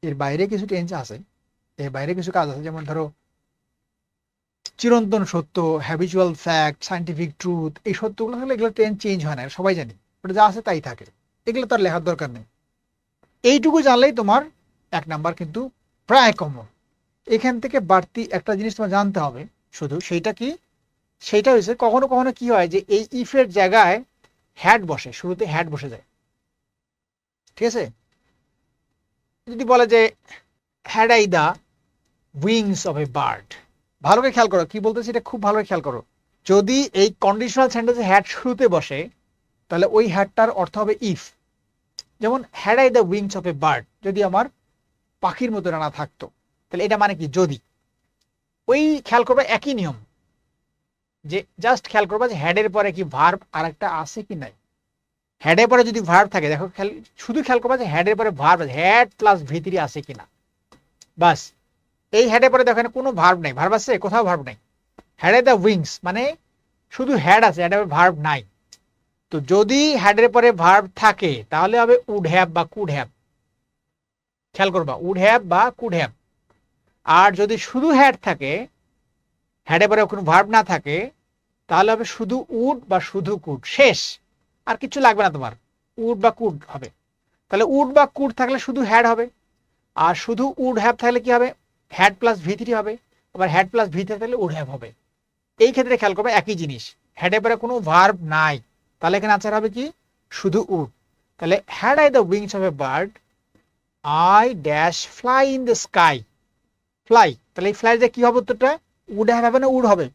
এর বাইরে কিছু টেন্স আছে, এর বাইরে কিছু কাজ আছে, যেমন ধরো চিরন্তন সত্য, হ্যাবিচুয়াল ফ্যাক্ট, সাইন্টিফিক ট্রুথ, এই সত্যগুলো থাকলে এগুলো টেন্স চেঞ্জ হয় না, সবাই জানি, ওটা যা আছে তাই থাকে, এগুলো তো আর লেখার দরকার নেই। এইটুকু জানলেই তোমার 1 নাম্বার কিন্তু প্রায় কমন। এখান থেকে বাড়তি একটা জিনিস তোমার জানতে হবে শুধু, সেইটা কি, সেইটা হচ্ছে কখনো কখনো কি হয় যে এই ইফের জায়গায় হ্যাড বসে, শুরুতে হ্যাড বসে যায়, ঠিক আছে? যদি বলে যে had I the wings of a bird, ভালো করে খেয়াল করো কি বলতেছি, এটা খুব ভালো করে খেয়াল করো। যদি এই কন্ডিশনাল সেন্টেন্সে হ্যাড শুরুতে বসে, তাহলে ওই হ্যাডটার অর্থ হবে ইফ। যেমন had I the wings of a bird, যদি আমার পাখির মতো ডানা থাকতো, তাহলে এটা মানে কি যদি। ওই খেয়াল করবে একই নিয়ম, যে জাস্ট খেয়াল করবা যে হ্যাডের পরে কি ভার্ব আর একটা আছে কি নাই। হ্যাডের পরে যদি ভার্ব থাকে, দেখো শুধু খেয়াল করবা যে হ্যাডের পরে ভার্ব, হ্যাড প্লাস ভিতরি আছে কিনা, বাস। এই হ্যাডের পরে দেখো এখানে কোনো ভার্ব নাই, ভার্ব আছে কোথাও ভার্ব নাই। হ্যাড দ্য উইংস মানে শুধু হ্যাড আছে, হ্যাডের ভার্ব নাই। তো যদি হ্যাডের পরে ভার্ব থাকে তাহলে হবে উড হ্যাভ বা কুড হ্যাভ, খেয়াল করবা উড হ্যাভ বা কুড হ্যাভ। আর যদি শুধু হ্যাড থাকে, হ্যাডের পরে কোনো ভার্ব না থাকে, তাহলে হবে শুধু উড বা শুধু কুড, শেষ, আর কিছু লাগবে না তোমার, উড বা কুড হবে। তাহলে উড বা কুড থাকলে শুধু হ্যাড হবে, আর শুধু উড হ্যাভ থাকলে কি হবে, হ্যাড প্লাস ভি3 হবে, আবার হ্যাড প্লাস ভি3 থাকলে উড হ্যাভ হবে। এই ক্ষেত্রে খেয়াল করবে একই জিনিস, হ্যাডের পরে কোনো ভার্ব নাই, তাহলে এখানে আনসার হবে কি শুধু উড। তাহলে had I the wings of a bird I dash fly in the sky, fly, তাহলে এই ফ্লাই যে কি হবে উত্তরটা, উড হ্যাভ হবে না উড হবে?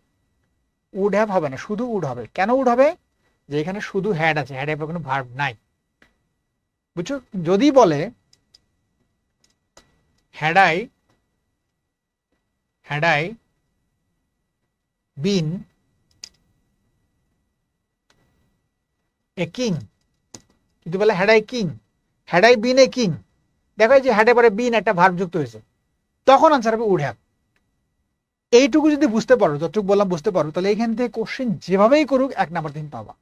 উড হ্যাভ হবে না, শুধু উড হবে। কেন উড হবে? যে এখানে শুধু হ্যাড আছে, হ্যাডের পরে কোনো ভার্ব নাই, বুঝছো? যদি বলে had I been a king, যদি বলে had I been a king, দেখো যে হ্যাডের পরে বিন একটা ভার্ব যুক্ত হয়েছে, তখন আনসার হবে উড হ্যাভ। এইটুকু যদি বুঝতে পারো, যতটুকু বললাম বুঝতে পারো, তাহলে এখান থেকে কোশ্চেন যেভাবেই করুক 1 নাম্বার তুমি পাবা।